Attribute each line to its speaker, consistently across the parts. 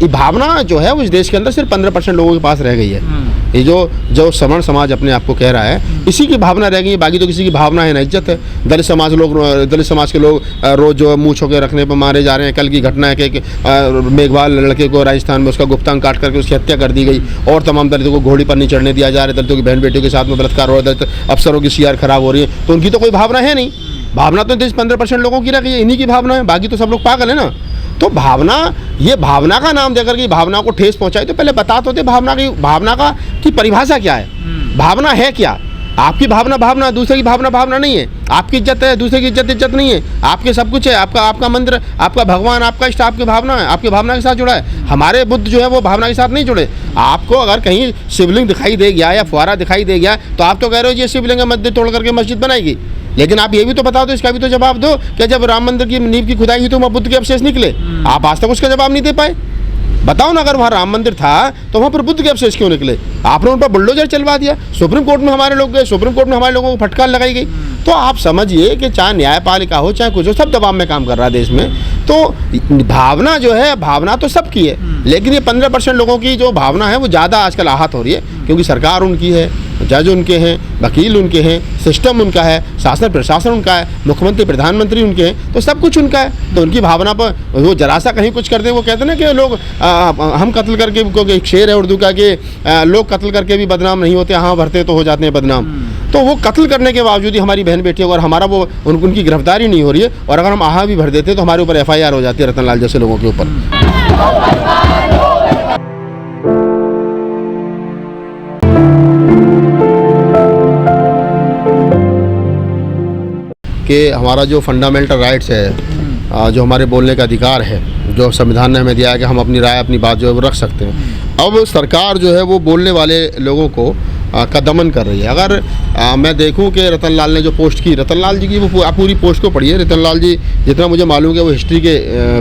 Speaker 1: ये भावना जो है वो इस देश के अंदर सिर्फ 15% लोगों के पास रह गई है। ये जो सवर्ण समाज अपने आप को कह रहा है, इसी की भावना रह गई है, बाकी तो किसी की भावना है ना इज्जत है। दलित समाज के लोग रोज जो मुँह छोके रखने पर मारे जा रहे हैं। कल की घटना है कि मेघवाल लड़के को राजस्थान में उसका गुप्तांग काट करके उसकी हत्या कर दी गई, और तमाम दलितों को घोड़ी पर नहीं चढ़ने दिया जा रहा है, दलितों की बहन बेटियों के साथ में बलात्कार हो रहा है, दलित अफसरों की सीआर खराब हो रही है, तो उनकी तो कोई भावना है नहीं। भावना तो 15% लोगों की रह गई है, इन्हीं की भावना है, बाकी तो सब लोग पागल है ना। तो भावना, ये भावना का नाम देकर के भावना को ठेस पहुंचाई, तो पहले बता तो दे भावना की परिभाषा क्या है, भावना है क्या। आपकी भावना दूसरे की भावना नहीं है। आपकी इज्जत है, दूसरे की इज्जत नहीं है। आपके सब कुछ है, आपका मंदिर, आपका भगवान, आपका इष्ट आपकी भावना है, आपकी भावना के साथ जुड़ा है। हमारे बुद्ध जो है वो भावना के साथ नहीं जुड़े। आपको अगर कहीं शिवलिंग दिखाई दे गया या फुहारा दिखाई दे गया तो आप तो कह रहे हो ये शिवलिंग है, मस्जिद तोड़ करके मस्जिद बनाएगी। लेकिन आप ये भी तो बता दो, इसका भी तो जवाब दो कि जब राम मंदिर की नींव की खुदाई हुई तो वहाँ बुद्ध के अवशेष निकले। आप आज तक उसका जवाब नहीं दे पाए। बताओ ना, अगर वहाँ राम मंदिर था तो वहाँ पर बुद्ध के अवशेष क्यों निकले? आपने उन पर बुलडोजर चलवा दिया। सुप्रीम कोर्ट में हमारे लोग गए, सुप्रीम कोर्ट में हमारे लोगों को फटकार लगाई गई। तो आप समझिए कि चाहे न्यायपालिका हो चाहे कुछ हो, सब दबाव में काम कर रहा है देश में। तो भावना जो है, भावना तो सबकी है, लेकिन ये 15% लोगों की जो भावना है वो ज़्यादा आजकल आहत हो रही है, क्योंकि सरकार उनकी है, जज उनके हैं, वकील उनके हैं, सिस्टम उनका है, शासन प्रशासन उनका है, मुख्यमंत्री प्रधानमंत्री उनके हैं, तो सब कुछ उनका है। तो उनकी भावना पर वो जरा सा कहीं कुछ कर दे, वो कहते हैं ना कि लोग हम कत्ल करके, क्योंकि एक शेर है उर्दू का कि लोग कत्ल करके भी बदनाम नहीं होते, हाँ भरते तो हो जाते हैं बदनाम। तो वो कत्ल करने के बावजूद ही हमारी बहन बेटियों को, और हमारा वो उनकी गिरफ्तारी नहीं हो रही है, और अगर हम आहा भी भर देते तो हमारे ऊपर FIR हो जाती है रतन लाल जैसे लोगों के ऊपर। कि हमारा जो फंडामेंटल राइट्स है, जो हमारे बोलने का अधिकार है, जो संविधान ने हमें दिया है कि हम अपनी राय, अपनी बात जो है वो रख सकते हैं। अब सरकार जो है वो बोलने वाले लोगों को का दमन कर रही है। अगर मैं देखूं कि रतन लाल ने जो पोस्ट की, रतन लाल जी की वो पूरी पोस्ट को पढ़िए। रतन लाल जी, जितना मुझे मालूम है, वो हिस्ट्री के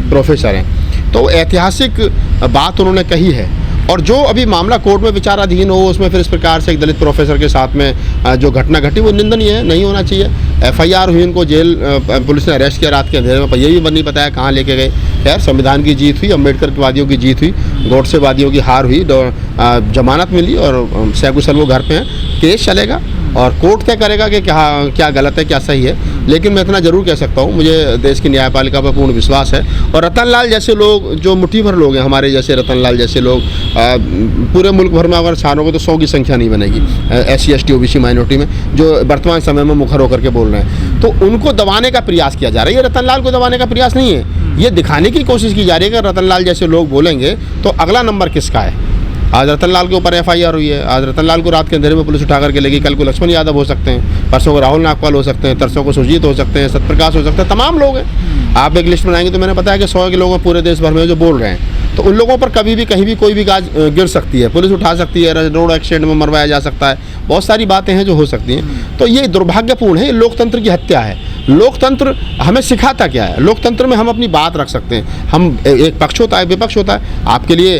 Speaker 1: प्रोफेसर हैं, तो ऐतिहासिक बात उन्होंने कही है। और जो अभी मामला कोर्ट में विचाराधीन हो, उसमें फिर इस प्रकार से एक दलित प्रोफेसर के साथ में जो घटना घटी वो निंदनीय है, नहीं होना चाहिए। FIR हुई, उनको जेल पुलिस ने अरेस्ट किया रात के अंधेरे में, पर ये भी नहीं बताया कहाँ लेके गए। यार, संविधान की जीत हुई, अम्बेडकर वादियों की जीत हुई, गोडसे वादियों की हार हुई, जमानत मिली और सैकुशल वो घर पे हैं। केस चलेगा और कोर्ट तय करेगा कि क्या गलत है क्या सही है। लेकिन मैं इतना ज़रूर कह सकता हूँ, मुझे देश की न्यायपालिका पर पूर्ण विश्वास है। और रतन लाल जैसे लोग, जो मुट्ठी भर लोग हैं हमारे जैसे, रतन लाल जैसे लोग पूरे मुल्क भर में अगर छानोगे तो 100 की संख्या नहीं बनेगी SC ST OBC माइनॉरिटी में, जो वर्तमान समय में मुखर होकर के बोल रहे हैं। तो उनको दबाने का प्रयास किया जा रहा है। ये रतन लाल को दबाने का प्रयास नहीं है, ये दिखाने की कोशिश की जा रही है कि रतन लाल जैसे लोग बोलेंगे तो अगला नंबर किसका है। आज रतन लाल के ऊपर FIR हुई है, आज रतन लाल को रात के अंधेरे में पुलिस उठा करके लेगी, कल को लक्ष्मण यादव हो सकते हैं, परसों को राहुल नागपाल हो सकते हैं, तरसों को सुरजीत हो सकते हैं, सत्यप्रकाश हो सकते हैं, तमाम लोग हैं। आप एक लिस्ट बनाएंगे तो मैंने बताया कि 100 के लोग पूरे देश भर में जो बोल रहे हैं, तो उन लोगों पर कभी भी कहीं भी कोई भी गाज गिर सकती है, पुलिस उठा सकती है, रोड एक्सीडेंट में मरवाया जा सकता है, बहुत सारी बातें हैं जो हो सकती हैं। तो ये दुर्भाग्यपूर्ण है, ये लोकतंत्र की हत्या है। लोकतंत्र हमें सिखाता क्या है? लोकतंत्र में हम अपनी बात रख सकते हैं, हम एक पक्ष होता है, विपक्ष होता है। आपके लिए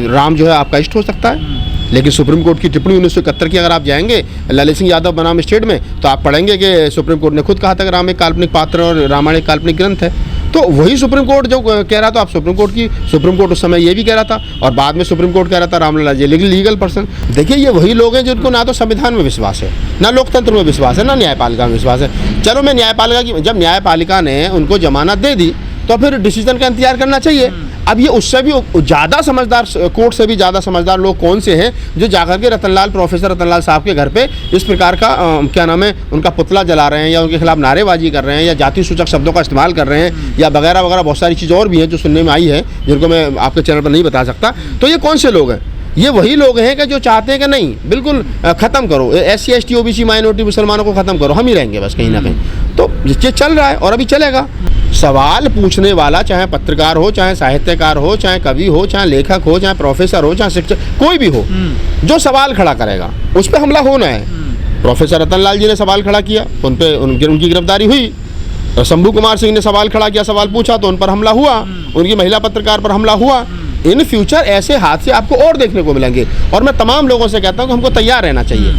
Speaker 1: राम जो है आपका इष्ट हो सकता है, लेकिन सुप्रीम कोर्ट की टिप्पणी 1971 की अगर आप जाएंगे ललित सिंह यादव बनाम स्टेट में, तो आप पढ़ेंगे कि सुप्रीम कोर्ट ने खुद कहा था कि राम एक काल्पनिक पात्र और रामायण एक काल्पनिक ग्रंथ है। तो वही सुप्रीम कोर्ट जो कह रहा था, आप सुप्रीम कोर्ट उस समय ये भी कह रहा था, और बाद में सुप्रीम कोर्ट कह रहा था रामलला जी लीगल पर्सन। देखिए, ये वही लोग हैं जिनको ना तो संविधान में विश्वास है, ना लोकतंत्र में विश्वास है, ना न्यायपालिका में विश्वास है। चलो, मैं न्यायपालिका की, जब न्यायपालिका ने उनको जमानत दे दी तो फिर डिसीजन का इंतजार करना चाहिए। अब ये उससे भी ज़्यादा समझदार, कोर्ट से भी ज़्यादा समझदार लोग कौन से हैं जो जाकर के प्रोफेसर रतन लाल साहब के घर पे इस प्रकार का क्या नाम है, उनका पुतला जला रहे हैं, या उनके खिलाफ नारेबाजी कर रहे हैं, या जाति सूचक शब्दों का इस्तेमाल कर रहे हैं, या वगैरह वगैरह बहुत सारी चीज़ और भी हैं जो सुनने में आई है, जिनको मैं आपके चैनल पर नहीं बता सकता। तो ये कौन से लोग हैं? ये वही लोग हैं कि जो चाहते हैं कि नहीं, बिल्कुल ख़त्म करो, SC ST OBC माइनॉरिटी मुसलमानों को ख़त्म करो, हम ही रहेंगे बस कहीं ना कहीं। तो ये चल रहा है और अभी चलेगा। सवाल पूछने वाला, चाहे पत्रकार हो, चाहे साहित्यकार हो, चाहे कवि हो, चाहे लेखक हो, चाहे प्रोफेसर हो, चाहे शिक्षक, कोई भी हो, जो सवाल खड़ा करेगा उस पर हमला होना है। प्रोफेसर रतन लाल जी ने सवाल खड़ा किया तो उनकी गिरफ्तारी हुई। शंभू कुमार सिंह ने सवाल खड़ा किया, सवाल पूछा तो उन पर हमला हुआ, उनकी महिला पत्रकार पर हमला हुआ। इन फ्यूचर ऐसे हादसे आपको और देखने को मिलेंगे, और मैं तमाम लोगों से कहता हूँ कि हमको तैयार रहना चाहिए।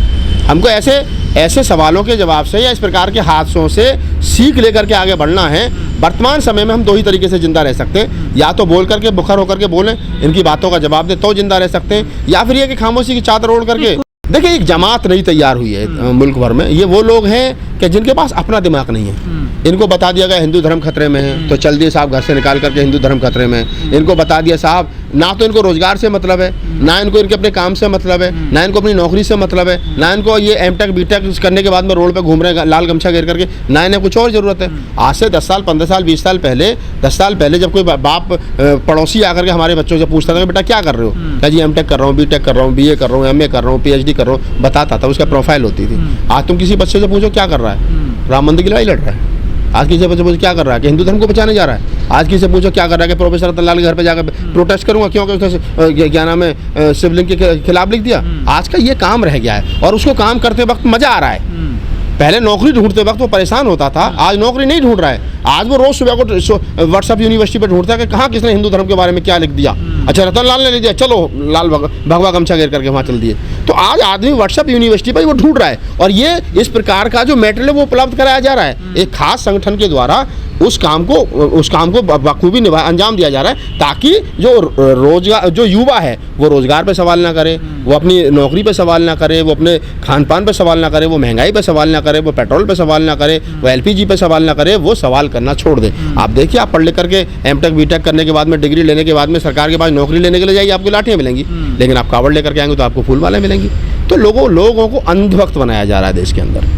Speaker 1: हमको ऐसे सवालों के जवाब से या इस प्रकार के हादसों से सीख लेकर के आगे बढ़ना है। वर्तमान समय में हम दो ही तरीके से जिंदा रह सकते हैं, या तो बोल करके बुखर होकर के बोलें, इनकी बातों का जवाब दें तो जिंदा रह सकते हैं, या फिर ये कि खामोशी की चादर ओढ़ करके। देखिए, एक जमात नहीं तैयार हुई है मुल्क भर में। ये वो लोग हैं कि जिनके पास अपना दिमाग नहीं है। इनको बता दिया गया हिंदू धर्म खतरे में है, तो चल दिए साहब घर से निकाल करके हिंदू धर्म खतरे में है। इनको बता दिया साहब, ना तो इनको रोजगार से मतलब है, ना इनको इनके अपने काम से मतलब है, ना इनको अपनी नौकरी से मतलब है, ना इनको ये एमटेक बीटेक करने के बाद में रोड पे घूम रहे हैं लाल गमछा घेर करके, ना इन्हें कुछ और ज़रूरत है। आज से 10 साल 15 साल 20 साल पहले 10 साल पहले जब कोई बाप पड़ोसी आकर के हमारे बच्चों से पूछता था कि बेटा क्या कर रहे हो, क्या जी एमटेक कर रहा हूँ, बीटेक कर रहा हूँ, बीए कर रहा हूँ, एमए कर रहा हूँ, पीएचडी कर रहा हूँ, बताता था, उसका प्रोफाइल होती थी। आज तुम किसी बच्चे से पूछो क्या कर रहा है, राम मंदिर की लड़ाई लड़ रहा है। आज किसी बच्चे पूछो क्या कर रहा है, कि हिंदू धर्म को बचाने जा रहा है। आज किसी से पूछो क्या कर रहा है, कि प्रोफेसर रतनलाल के घर पे जाकर प्रोटेस्ट करूंगा, क्योंकि उसने क्या नाम है शिवलिंग के खिलाफ लिख दिया। आज का ये काम रह गया है, और उसको काम करते वक्त मजा आ रहा है। पहले नौकरी ढूंढते वक्त वो परेशान होता था, आज नौकरी नहीं ढूंढ रहा है। आज वो रोज सुबह को व्हाट्सएप यूनिवर्सिटी पे ढूंढता है कि कहाँ किसने हिंदू धर्म के बारे में क्या लिख दिया। अच्छा, रतनलाल ने लिख दिया, चलो लाल भगवा गमछा घेर करके वहाँ चल दिए। तो आज आदमी व्हाट्सएप यूनिवर्सिटी पर वो ढूंढ रहा है, और ये इस प्रकार का जो मेटेरियल वो उपलब्ध कराया जा रहा है एक खास संगठन के द्वारा। उस काम को बखूबी अंजाम दिया जा रहा है, ताकि जो रोजगार, जो युवा है वो रोजगार पे सवाल ना करे, वो अपनी नौकरी पे सवाल ना करे, वो अपने खान पान पे सवाल ना करे, वो महंगाई पे सवाल ना करे, वो पेट्रोल पे सवाल ना करे, वो एलपीजी पे सवाल ना करे, वो सवाल करना छोड़ दे। आप देखिए, आप पढ़ लिख करके एमटेक बीटेक करने के बाद में, डिग्री लेने के बाद में सरकार के पास नौकरी लेने के लिए जाइए, आपको लाठियाँ मिलेंगी, लेकिन आप कावड़ लेकर के आएंगे तो आपको फूल मालाएं मिलेंगी। तो लोगों को अंधभक्त बनाया जा रहा है देश के अंदर।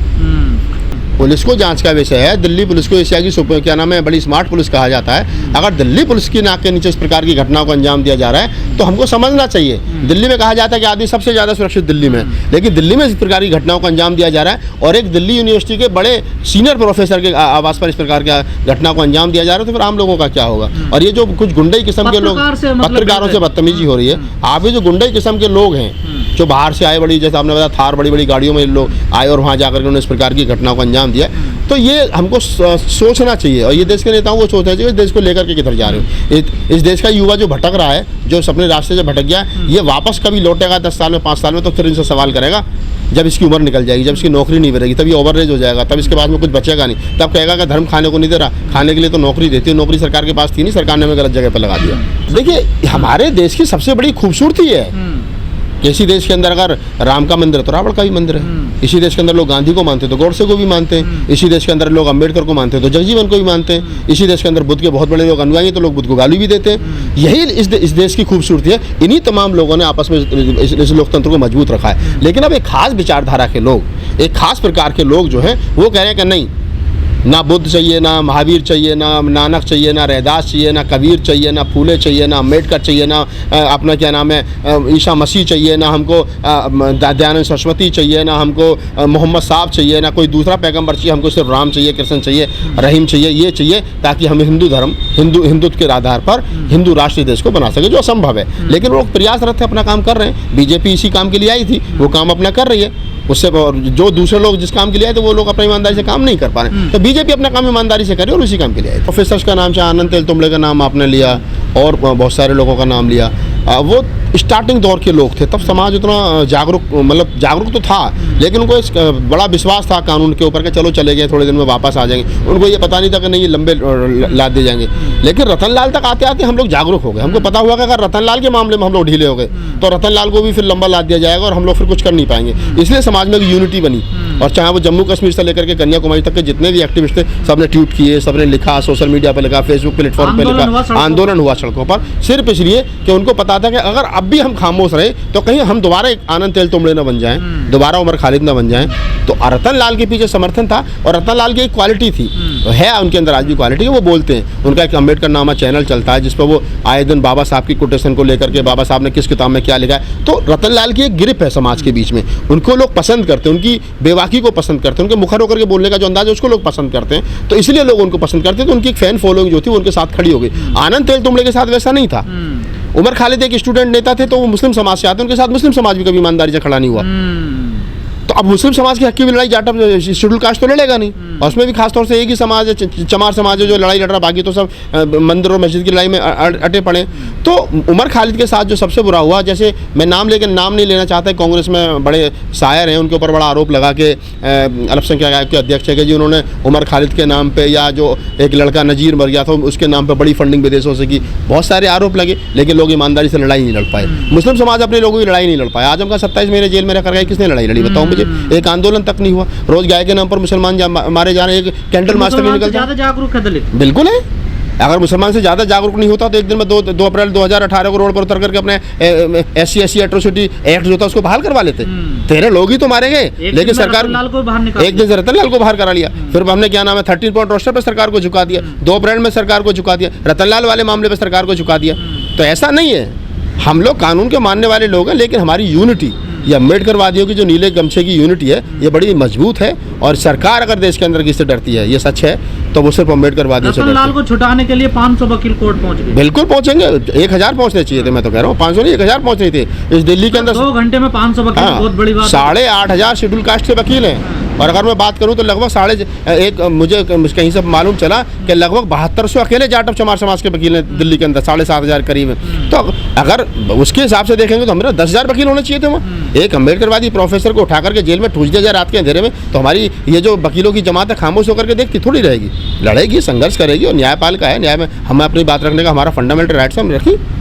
Speaker 1: पुलिस को जांच का विषय है। दिल्ली पुलिस को एशिया की क्या नाम है बड़ी स्मार्ट पुलिस कहा जाता है। अगर दिल्ली पुलिस की नाक के नीचे इस प्रकार की घटनाओं को अंजाम दिया जा रहा है तो हमको समझना चाहिए। दिल्ली में कहा जाता है कि आदमी सबसे ज़्यादा सुरक्षित दिल्ली में, लेकिन दिल्ली में इस प्रकार की घटनाओं को अंजाम दिया जा रहा है, और एक दिल्ली यूनिवर्सिटी के बड़े सीनियर प्रोफेसर के आवास पर इस प्रकार की घटना को अंजाम दिया जा रहा है, तो फिर आम लोगों का क्या होगा। और ये जो कुछ गुंडई किस्म के लोग, पत्रकारों से बदतमीजी हो रही है। आप ये जो गुंडई किस्म के लोग हैं जो बाहर से आए, बड़ी जैसे आपने बताया थार बड़ी बड़ी गाड़ियों में लोग आए और वहाँ जाकर के उन्होंने इस प्रकार की घटनाओं को अंजाम दिया, तो ये हमको सोचना चाहिए। और ये देश के नेताओं को सोचना चाहिए इस देश को लेकर के किधर जा रहे हो। इस देश का युवा जो भटक रहा है, जो अपने रास्ते से भटक गया, ये वापस कभी लौटेगा 10 साल में 5 साल में, तो फिर इनसे सवाल करेगा जब इसकी उम्र निकल जाएगी, जब इसकी नौकरी नहीं मिलेगी, तब ये ओवरएज हो जाएगा, तब इसके पास में कुछ बचेगा नहीं। तब कहेगा कि धर्म खाने को नहीं दे रहा, खाने के लिए तो नौकरी देती है, नौकरी सरकार के पास थी नहीं, सरकार ने हमें गलत जगह पर लगा दिया। देखिए, हमारे देश की सबसे बड़ी खूबसूरती है इसी देश के अंदर अगर राम का मंदिर है तो रावण का भी मंदिर है। इसी देश के अंदर लोग गांधी को मानते हैं तो गोडसे को भी मानते हैं। इसी देश के अंदर लोग अम्बेडकर को मानते हैं तो जगजीवन को भी मानते हैं। इसी देश के अंदर बुद्ध के बहुत बड़े लोग अनुयायी हैं तो लोग बुद्ध को गाली भी देते हैं। यही इस देश की खूबसूरती है। इन्हीं तमाम लोगों ने आपस में इस लोकतंत्र को मजबूत रखा है। लेकिन अब एक खास विचारधारा के लोग, एक खास प्रकार के लोग जो हैं वो कह रहे हैं कि नहीं, ना बुद्ध चाहिए, ना महावीर चाहिए, ना नानक चाहिए, ना रैदास चाहिए, ना कबीर चाहिए, ना फूले चाहिए, ना अम्बेडकर चाहिए, ना अपना क्या नाम है ईसा मसीह चाहिए, ना हमको दयानंद सरस्वती चाहिए, ना हमको मोहम्मद साहब चाहिए, ना कोई दूसरा पैगंबर चाहिए, हमको सिर्फ राम चाहिए, कृष्ण चाहिए, रहीम चाहिए, ये चाहिए ताकि हम हिंदुत्व के आधार पर हिंदू राष्ट्रीय देश को बना सके, जो असंभव है। लेकिन लोग प्रयासरत है, अपना काम कर रहे हैं। बीजेपी इसी काम के लिए आई थी, वो काम अपना कर रही है। उससे जो दूसरे लोग जिस काम के लिए आए तो वो लोग अपना ईमानदारी से काम नहीं कर पा रहे, तो बीजेपी अपना काम ईमानदारी से करे और उसी काम के लिए आए। प्रोफेसर्स का नाम चाहे आनंद तेलतुंबड़े का नाम आपने लिया और बहुत सारे लोगों का नाम लिया। वो स्टार्टिंग दौर के लोग थे, तब समाज उतना जागरूक तो था, लेकिन उनको इस बड़ा विश्वास था कानून के ऊपर कि चलो चले गए, थोड़े दिन में वापस आ जाएंगे। उनको ये पता नहीं था कि नहीं ये लंबे लाद दिए जाएंगे। लेकिन रतनलाल तक आते आते हम लोग जागरूक हो गए। हमको पता हुआ कि अगर रतनलाल के मामले में हम लोग ढीले हो गए तो रतनलाल को भी फिर लंबा लाद दिया जाएगा और हम लोग फिर कुछ कर नहीं पाएंगे। इसलिए समाज में एक यूनिटी बनी, और चाहे वो जम्मू कश्मीर से लेकर के कन्याकुमारी तक के जितने भी एक्टिविस्ट थे, सबने ट्वीट किए, सबने लिखा, सोशल मीडिया पर लिखा, फेसबुक प्लेटफॉर्म पर लिखा, आंदोलन हुआ सड़कों पर, सिर्फ इसलिए कि उनको पता था कि अगर अब भी हम खामोश रहे तो कहीं हम दोबारा एक आनंद तेलतुंबड़े न बन जाएं, दोबारा उमर खालिद न बन जाएं। तो रतनलाल के पीछे समर्थन था, और रतनलाल की एक क्वालिटी थी, है उनके अंदर आज भी क्वालिटी है, वो बोलते हैं। उनका एक अम्बेडकर नामा चैनल चलता है जिस पर वो आए दिन बाबा साहब की कोटेशन को लेकर के, बाबा साहब ने किस किताब में क्या लिखा है। तो रतनलाल की एक ग्रिप है समाज के बीच में, उनको लोग पसंद करते हैं, उनकी बेवाकी को पसंद करते हैं, उनके मुखर होकर के बोलने का जो अंदाज है उसको लोग पसंद करते हैं, तो इसलिए लोग उनको पसंद करते हैं। तो उनकी एक फैन फॉलोइंग जो थी वो उनके साथ खड़ी हो गई। आनंद तेलतुंबड़े के साथ वैसा नहीं था। उमर खालिद एक स्टूडेंट नेता थे, तो वो मुस्लिम समाज से आते, उनके साथ मुस्लिम समाज भी कभी ईमानदारी से खड़ा नहीं हुआ। तो अब मुस्लिम समाज के हक की भी लड़ाई जाटव शेड्यूल कास्ट तो लड़ेगा नहीं, और उसमें भी खासतौर से एक ही समाज है, चमार समाज है जो लड़ाई लड़ रहा, बाकी तो सब मंदिर और मस्जिद की लड़ाई में अटे पड़े। तो उमर खालिद के साथ जो सबसे बुरा हुआ, जैसे मैं नाम नहीं लेना चाहता, कांग्रेस में बड़े शायर हैं, उनके ऊपर बड़ा आरोप लगा के अल्पसंख्यक आयोग के अध्यक्ष है कि जी उन्होंने उमर खालिद के नाम पे, या जो एक लड़का नजीर मर गया था उसके नाम पे बड़ी फंडिंग विदेशों से की, बहुत सारे आरोप लगे, लेकिन लोग ईमानदारी से लड़ाई नहीं लड़ पाए। मुस्लिम समाज अपने लोगों की लड़ाई नहीं लड़ पाया। आजम का 27 महीने जेल में रखा गया, किसने लड़ाई लड़ी बताओ मुझे? एक आंदोलन तक नहीं हुआ। रोज गाय के नाम पर मुसलमान मारे जा रहे हैं, एक कैंडल मास्टर नहीं निकलता।
Speaker 2: ज़्यादा जागरूक है दलित,
Speaker 1: बिल्कुल है। अगर मुसलमान से ज़्यादा जागरूक नहीं होता तो एक दिन में 2 अप्रैल 2018 को रोड पर उतर करके अपने SC एट्रोसिटी एक्ट जो था उसको बहाल करवा लेते। 13 लोग ही तो मारे गए, लेकिन सरकार एक दिन से रतन लाल को बाहर करा लिया। फिर हमने क्या नाम है 13 पॉइंट रोस्टर पर सरकार को झुका दिया, 2 अप्रैल में सरकार को झुका दिया, रतन लाल वाले मामले पर सरकार को झुका दिया। तो ऐसा नहीं है, हम लोग कानून के मानने वाले लोग हैं, लेकिन हमारी यूनिटी, ये अम्बेडकरवादियों की जो नीले गमछे की यूनिटी है, ये बड़ी मजबूत है। और सरकार अगर देश के अंदर किससे डरती है, ये सच है, तो वो सिर्फ अम्बेडकरवादियों से डरती है।
Speaker 2: रतन लाल को छुटाने के लिए 500 वकील कोर्ट पहुंच गए।
Speaker 1: बिल्कुल पहुंचेंगे, 1000 पहुंचने चाहिए थे, मैं तो कह रहा हूँ 500 नहीं 1000 पहुंचने थे इस दिल्ली के अंदर।
Speaker 2: 2 घंटे में 500 वकील, बहुत बड़ी बात।
Speaker 1: 8,500 शेड्यूल कास्ट के वकील हैं। और अगर मैं बात करूं तो लगभग मुझे कहीं से मालूम चला कि लगभग 7200 अकेले जाटव चमार समाज के वकील हैं दिल्ली के अंदर, 7,500 करीब है। तो अगर उसके हिसाब से देखेंगे तो हमें 10,000 वकील होने चाहिए थे वहाँ। एक अम्बेडकरवादी प्रोफेसर को उठा करके जेल में ठूस दिया जाए रात के अंधेरे में, तो हमारी ये जो वकीलों की जमात है खामोश होकर के देखती थोड़ी रहेगी, लड़ेगी, संघर्ष करेगी। और न्यायपालिका है, न्याय में हमें अपनी बात रखने का हमारा फंडामेंटल राइट्स हम रखी।